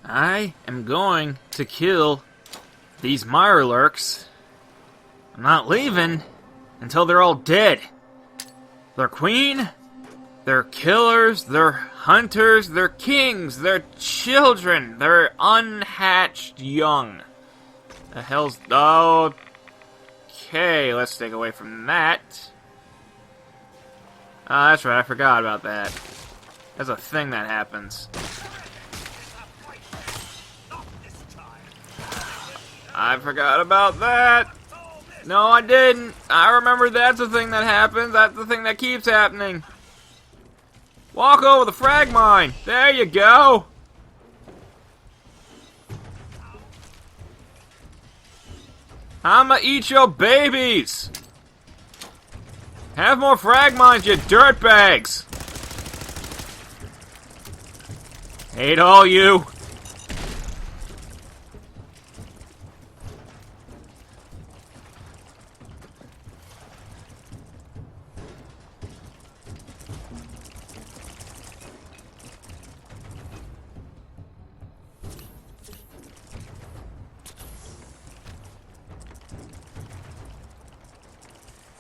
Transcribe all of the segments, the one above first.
I am going to kill these Mirelurks. I'm not leaving until they're all dead. They're queen, they're killers, they're hunters, they're kings, they're children, they're unhatched young. The hell's... Okay, let's stay away from that. That's right, I forgot about that. That's a thing that happens. I forgot about that. No, I didn't. I remember that's a thing that happens. That's the thing that keeps happening. Walk over the frag mine. There you go. I'ma eat your babies. Have more frag mines, you dirtbags. Hate all you.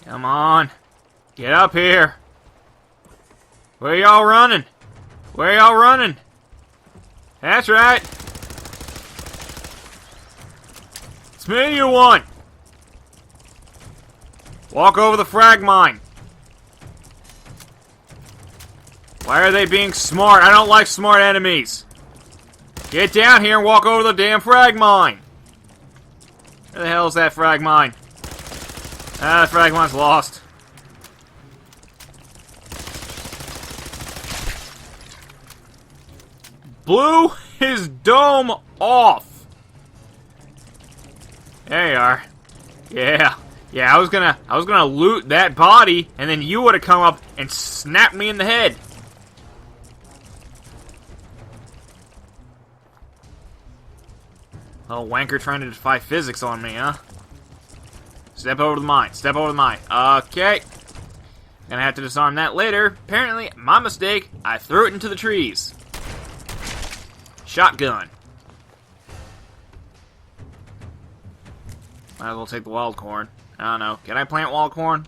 Come on. Get up here. Where y'all running? Where y'all running? That's right. It's me you want. Walk over the frag mine. Why are they being smart? I don't like smart enemies. Get down here and walk over the damn frag mine. Where the hell is that frag mine? Ah, the frag mine's lost. Blew his dome off. There you are. Yeah. Yeah, I was gonna loot that body, and then you would have come up and snapped me in the head. Oh, wanker trying to defy physics on me, huh? Step over the mine. Step over the mine. Okay. Gonna have to disarm that later. Apparently, my mistake. I threw it into the trees. Shotgun. Might as well take the wild corn. I don't know. Can I plant wild corn?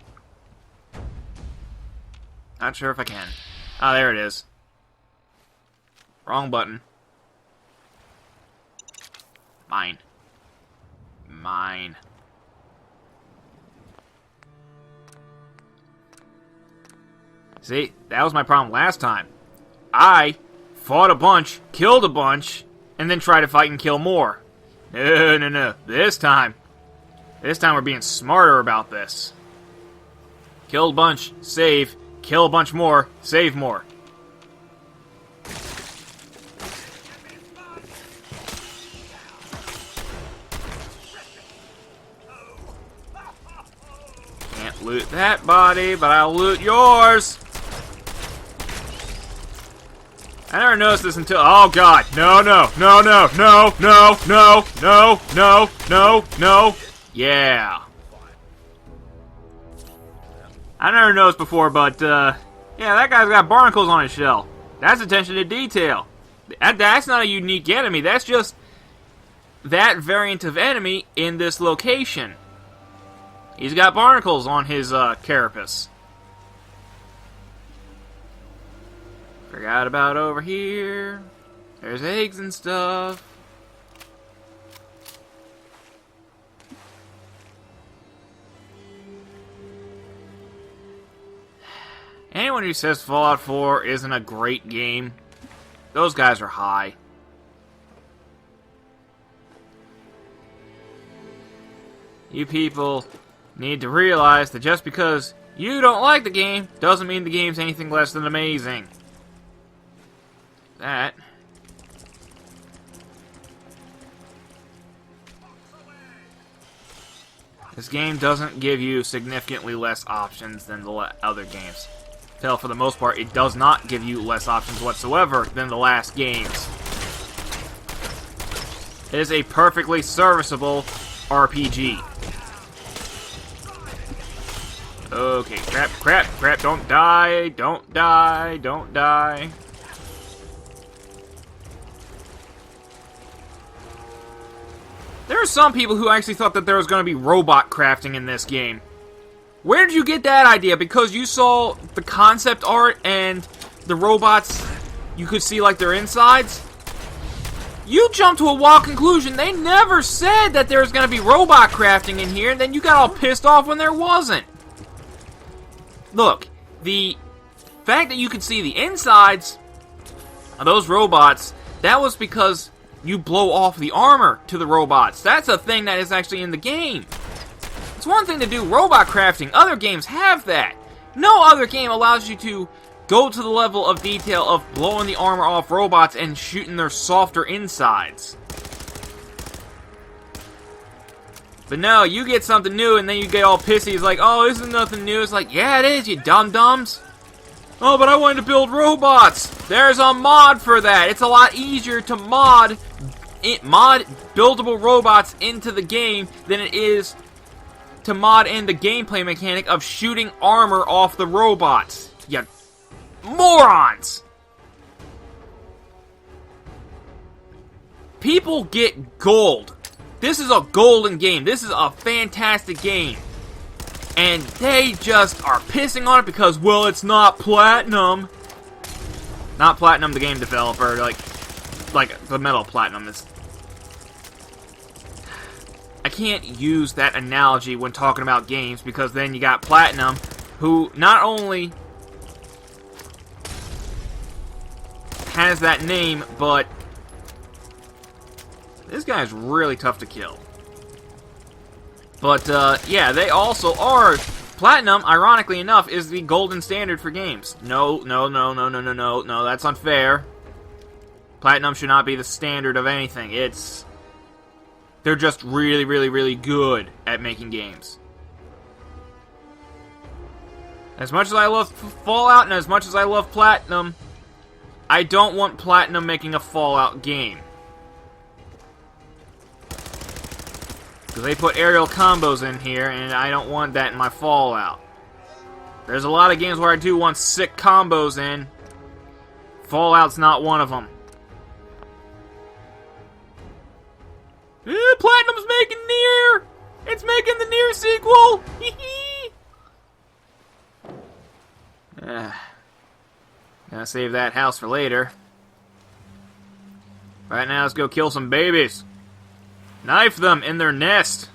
Not sure if I can. Ah, there it is. Wrong button. Mine. Mine. See, that was my problem last time. I fought a bunch, killed a bunch, and then tried to fight and kill more. No, no, no. This time we're being smarter about this. Kill a bunch, save. Kill a bunch more, save more. Can't loot that body, but I'll loot yours. I never noticed this until... Oh, God. No, no, no, no, no, no, no, no, no, no, no. Yeah. I never noticed before, but, yeah, that guy's got barnacles on his shell. That's attention to detail. That's not a unique enemy. That's just that variant of enemy in this location. He's got barnacles on his, carapace. Forgot about over here. There's eggs and stuff. Anyone who says Fallout 4 isn't a great game, those guys are high. You people need to realize that just because you don't like the game doesn't mean the game's anything less than amazing. That. This game doesn't give you significantly less options than the other games. Hell, for the most part, it does not give you less options whatsoever than the last games. It is a perfectly serviceable RPG. Okay, crap, crap, crap, don't die, don't die, don't die. There are some people who actually thought that there was going to be robot crafting in this game. Where did you get that idea? Because you saw the concept art and the robots, you could see like their insides? You jumped to a wild conclusion. They never said that there was going to be robot crafting in here, and then you got all pissed off when there wasn't. Look, the fact that you could see the insides of those robots, that was because you blow off the armor to the robots. That's a thing that is actually in the game. It's one thing to do robot crafting. Other games have that. No other game allows you to go to the level of detail of blowing the armor off robots and shooting their softer insides. But no, you get something new and then you get all pissy. It's like, oh, this is nothing new. It's like, yeah, it is, you dum-dums. Oh, but I wanted to build robots. There's a mod for that. It's a lot easier to mod buildable robots into the game than it is to mod in the gameplay mechanic of shooting armor off the robots. You morons! People get gold. This is a golden game. This is a fantastic game. And they just are pissing on it because, well, it's not Platinum. Not Platinum, the game developer. Like the Metal Platinum is. I can't use that analogy when talking about games because then you got Platinum, who not only has that name, but this guy's really tough to kill. But, yeah, they also are... Platinum, ironically enough, is the golden standard for games. No, that's unfair. Platinum should not be the standard of anything. They're just really, really, really good at making games. As much as I love Fallout and as much as I love Platinum, I don't want Platinum making a Fallout game. Because they put aerial combos in here, and I don't want that in my Fallout. There's a lot of games where I do want sick combos in. Fallout's not one of them. Platinum's making Nier! It's making the Nier sequel! Gotta save that house for later. Right now, let's go kill some babies. Knife them in their nest.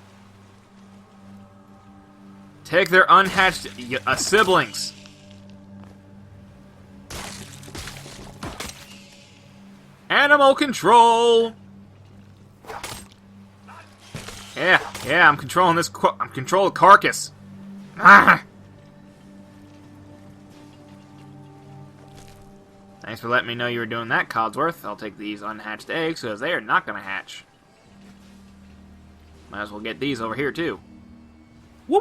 Take their unhatched siblings. Animal control. Yeah, I'm controlling this. I'm controlling the carcass. Ah! Thanks for letting me know you were doing that, Codsworth. I'll take these unhatched eggs because they are not going to hatch. Might as well get these over here, too. I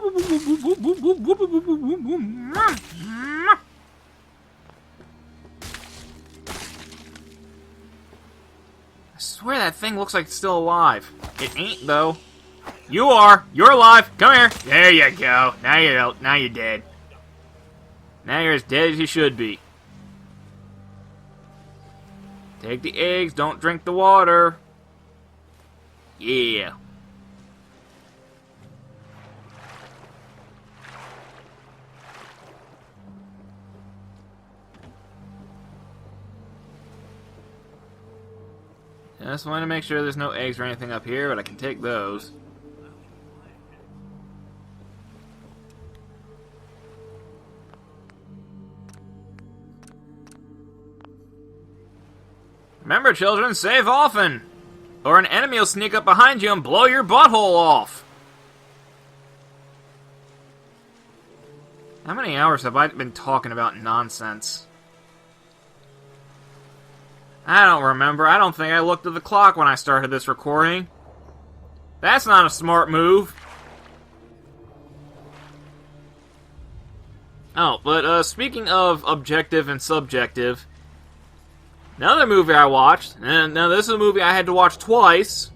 swear that thing looks like it's still alive. It ain't, though. You are! You're alive! Come here! There you go. Now you're dead. Now you're as dead as you should be. Take the eggs, don't drink the water. Yeah. I just want to make sure there's no eggs or anything up here, but I can take those. Remember, children, save often, or an enemy will sneak up behind you and blow your butthole off. How many hours have I been talking about nonsense? I don't remember. I don't think I looked at the clock when I started this recording. That's not a smart move. Oh, but speaking of objective and subjective, another movie I watched, and now this is a movie I had to watch twice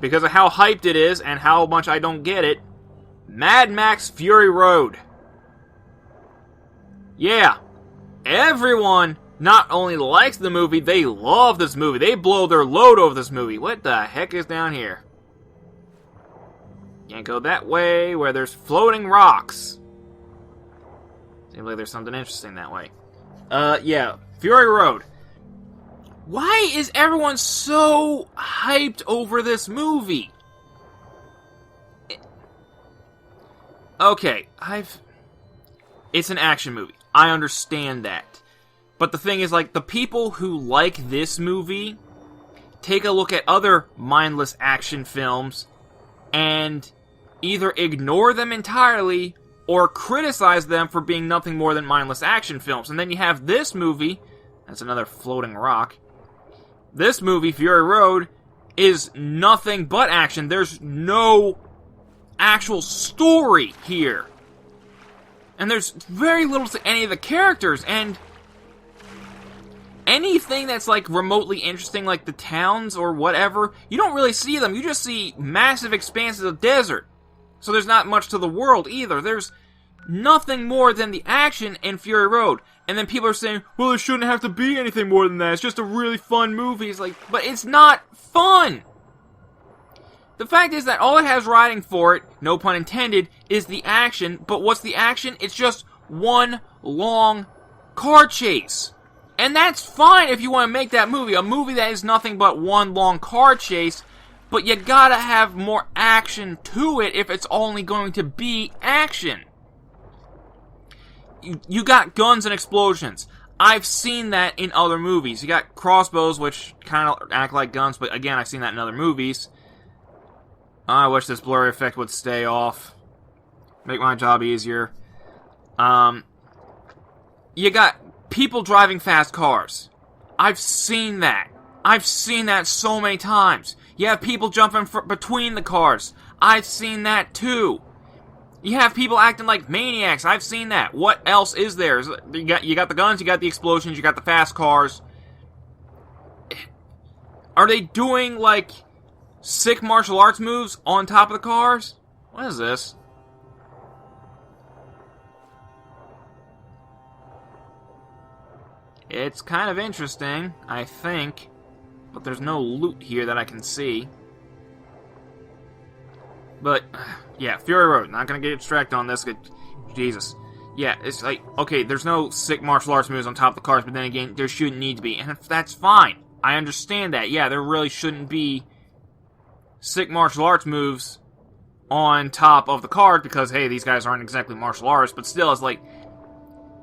because of how hyped it is and how much I don't get it. Mad Max Fury Road. Yeah, everyone not only likes the movie, they love this movie. They blow their load over this movie. What the heck is down here? Can't go that way where there's floating rocks. Seems like there's something interesting that way. Yeah. Fury Road. Why is everyone so hyped over this movie? Okay, it's an action movie. I understand that. But the thing is, like, the people who like this movie take a look at other mindless action films and either ignore them entirely or criticize them for being nothing more than mindless action films. And then you have this movie, that's another floating rock. This movie, Fury Road, is nothing but action. There's no actual story here. And there's very little to any of the characters, and anything that's like remotely interesting, like the towns or whatever, you don't really see them. You just see massive expanses of desert. So there's not much to the world either. There's nothing more than the action in Fury Road. And then people are saying, well, there shouldn't have to be anything more than that. It's just a really fun movie. It's like, but it's not fun. The fact is that all it has riding for it, no pun intended, is the action. But what's the action? It's just one long car chase. And that's fine if you want to make that movie. A movie that is nothing but one long car chase. But you gotta have more action to it if it's only going to be action. You got guns and explosions. I've seen that in other movies. You got crossbows, which kind of act like guns, but again, I've seen that in other movies. I wish this blurry effect would stay off. Make my job easier. You got people driving fast cars. I've seen that. I've seen that so many times. You have people jumping between the cars. I've seen that too. You have people acting like maniacs. I've seen that. What else is there? You got the guns, you got the explosions, you got the fast cars. Are they doing, like, sick martial arts moves on top of the cars? What is this? It's kind of interesting, I think. But there's no loot here that I can see. But, yeah, Fury Road. Not gonna get distracted on this. Jesus. Yeah, it's like, okay, there's no sick martial arts moves on top of the cars, but then again, there shouldn't need to be. And that's fine. I understand that. Yeah, there really shouldn't be sick martial arts moves on top of the cars because, hey, these guys aren't exactly martial artists, but still, it's like,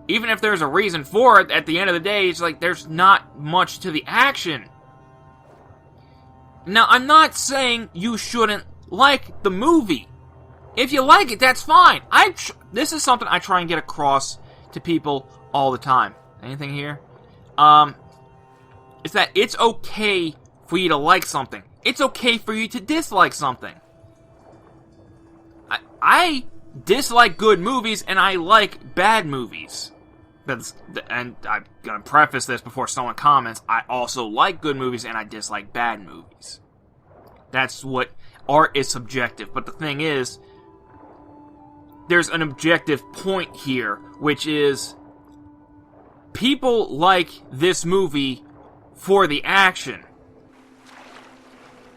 even if there's a reason for it, at the end of the day, it's like, there's not much to the action. Now, I'm not saying you shouldn't like the movie. If you like it, that's fine. This is something I try and get across to people all the time. Anything here? It's that it's okay for you to like something. It's okay for you to dislike something. I dislike good movies, and I like bad movies. And I'm gonna preface this before someone comments. I also like good movies, and I dislike bad movies. That's what art is subjective. But the thing is, there's an objective point here, which is people like this movie for the action.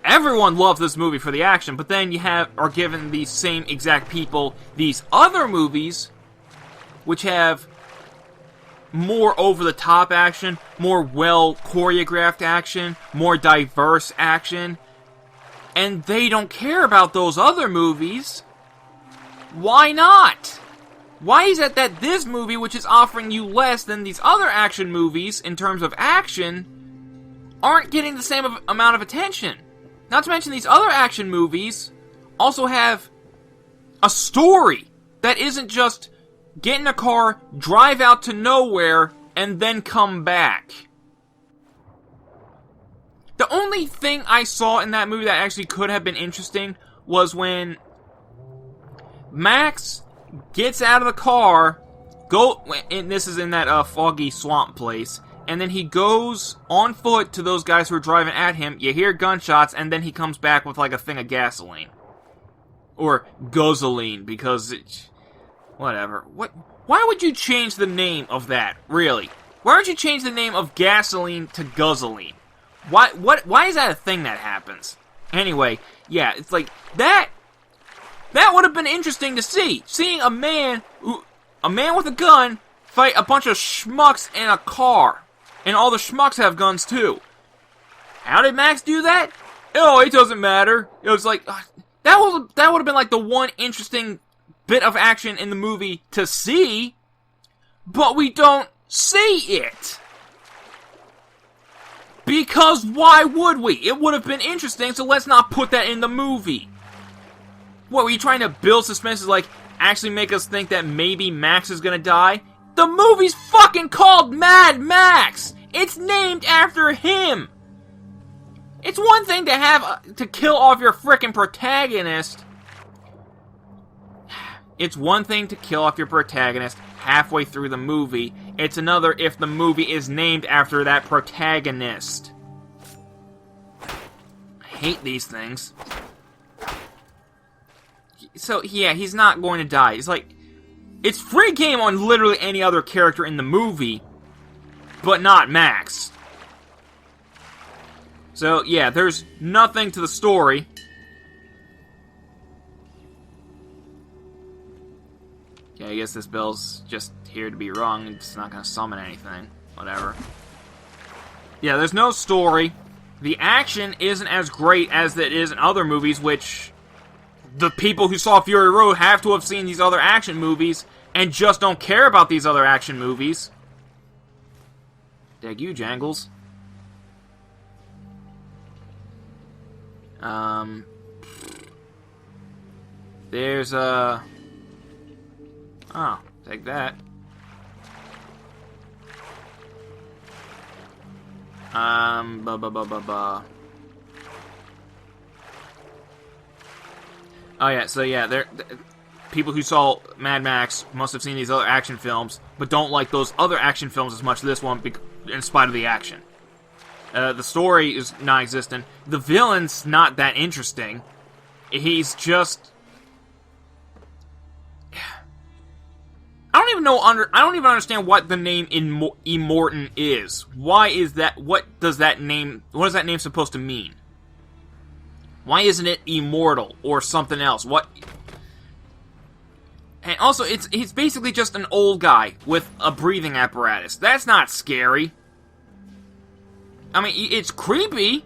Everyone loves this movie for the action, but then you are given these same exact people these other movies, which have more over-the-top action, more well-choreographed action, more diverse action, and they don't care about those other movies. Why not? Why is it that this movie, which is offering you less than these other action movies in terms of action, aren't getting the same amount of attention? Not to mention these other action movies also have a story that isn't just get in a car, drive out to nowhere, and then come back. The only thing I saw in that movie that actually could have been interesting was when Max gets out of the car, and this is in that foggy swamp place, and then he goes on foot to those guys who are driving at him. You hear gunshots, and then he comes back with like a thing of gasoline. Or guzzling, because whatever. Why would you change the name of that, really? Why would you change the name of gasoline to guzzling? Why is that a thing that happens? Anyway, yeah, it's like, that That would have been interesting to see. Seeing a man with a gun fight a bunch of schmucks in a car. And all the schmucks have guns too. How did Max do that? Oh, it doesn't matter. It was like, that would have been like the one interesting bit of action in the movie to see. But we don't see it. Because why would we? It would have been interesting, so let's not put that in the movie. What, were you trying to build suspense, like, actually make us think that maybe Max is gonna die? The movie's fucking called Mad Max! It's named after him! It's one thing to have, to kill off your frickin' protagonist. It's one thing to kill off your protagonist halfway through the movie. It's another if the movie is named after that protagonist. I hate these things. So, yeah, he's not going to die. It's like, it's free game on literally any other character in the movie, but not Max. So, yeah, there's nothing to the story. Yeah, I guess this bell's just here to be rung. It's not going to summon anything. Whatever. Yeah, there's no story. The action isn't as great as it is in other movies, which the people who saw Fury Road have to have seen these other action movies and just don't care about these other action movies. Dag you, Jangles. There's a... Oh, take that. Oh yeah, so yeah, people who saw Mad Max must have seen these other action films, but don't like those other action films as much as this one, in spite of the action. The story is non-existent. The villain's not that interesting. He's just... I don't even understand what the name Immortan is. Why is that? What does that name supposed to mean? Why isn't it immortal or something else? What? And also, he's basically just an old guy with a breathing apparatus. That's not scary. I mean, it's creepy,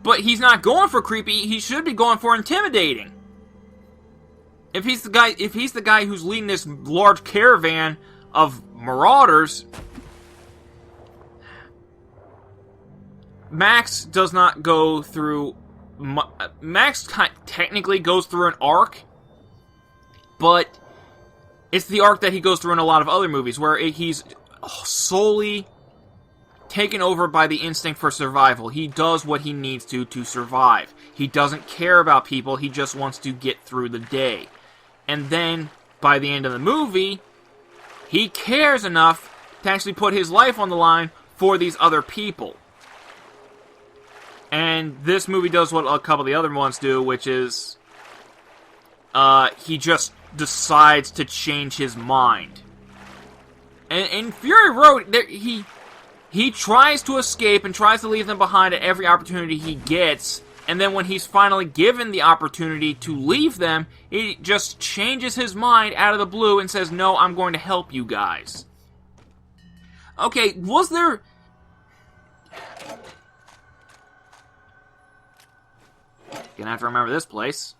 but he's not going for creepy. He should be going for intimidating. If he's the guy who's leading this large caravan of marauders, Max does not go through... Max technically goes through an arc, but it's the arc that he goes through in a lot of other movies, where he's solely taken over by the instinct for survival. He does what he needs to survive. He doesn't care about people, he just wants to get through the day. And then, by the end of the movie, he cares enough to actually put his life on the line for these other people. And this movie does what a couple of the other ones do, which is... he just decides to change his mind. And in Fury Road, he tries to escape and tries to leave them behind at every opportunity he gets, and then when he's finally given the opportunity to leave them, he just changes his mind out of the blue and says, no, I'm going to help you guys. Okay, was there... Gonna have to remember this place.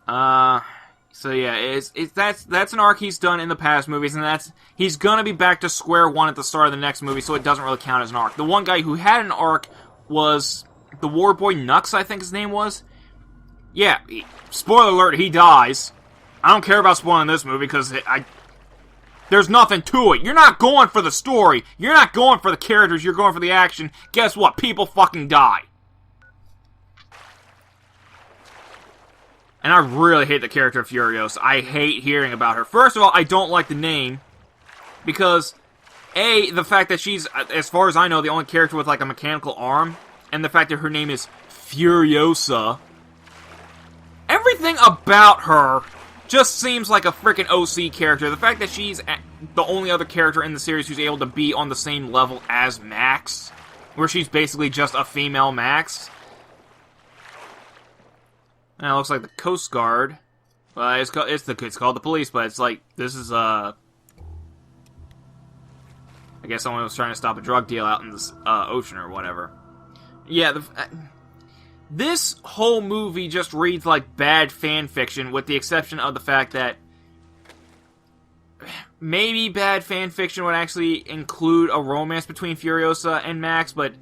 So yeah, that's an arc he's done in the past movies, and he's gonna be back to square one at the start of the next movie, so it doesn't really count as an arc. The one guy who had an arc was the War Boy Nux, I think his name was. Yeah, spoiler alert, he dies. I don't care about spoiling this movie, because there's nothing to it. You're not going for the story. You're not going for the characters. You're going for the action. Guess what? People fucking die. And I really hate the character of Furiosa. I hate hearing about her. First of all, I don't like the name. Because, A, the fact that she's, as far as I know, the only character with like a mechanical arm. And the fact that her name is Furiosa. Everything about her just seems like a freaking OC character. The fact that she's the only other character in the series who's able to be on the same level as Max. Where she's basically just a female Max. And it looks like the Coast Guard. It's called the police, but it's like, this is, I guess someone was trying to stop a drug deal out in the ocean or whatever. Yeah, this whole movie just reads like bad fan fiction, with the exception of the fact that maybe bad fan fiction would actually include a romance between Furiosa and Max, but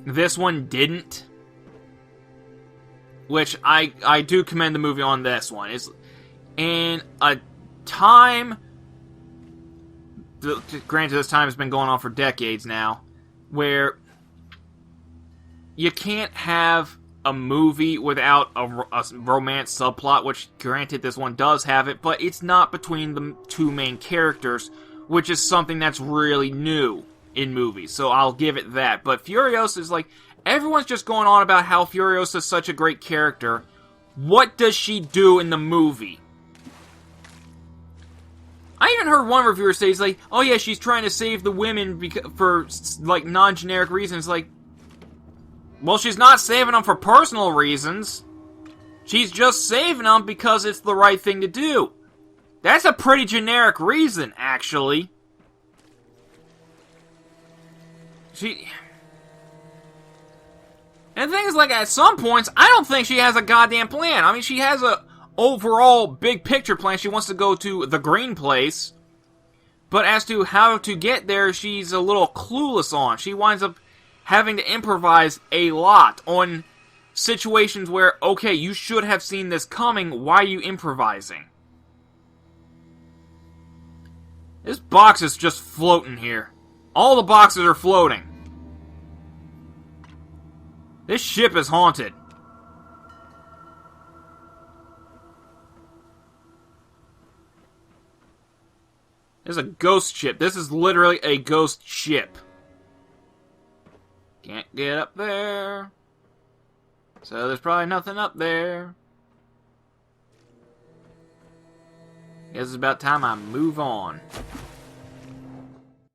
this one didn't. Which I do commend the movie on this one. It's in a time, granted this time has been going on for decades now, where you can't have a movie without a romance subplot, which granted this one does have it, but it's not between the two main characters, which is something that's really new in movies, so I'll give it that. But Furiosa is like, everyone's just going on about how Furiosa is such a great character. What does she do in the movie? I even heard one reviewer say, he's like, oh yeah, she's trying to save the women for, like, non-generic reasons. Like, well, she's not saving them for personal reasons. She's just saving them because it's the right thing to do. That's a pretty generic reason, actually. And the thing is, like, at some points, I don't think she has a goddamn plan. I mean, she has a overall big picture plan. She wants to go to the green place. But as to how to get there, she's a little clueless on. She winds up having to improvise a lot on situations where, okay, you should have seen this coming, why are you improvising? This box is just floating here. All the boxes are floating. This ship is haunted. This is a ghost ship. This is literally a ghost ship. Can't get up there. So there's probably nothing up there. Guess it's about time I move on.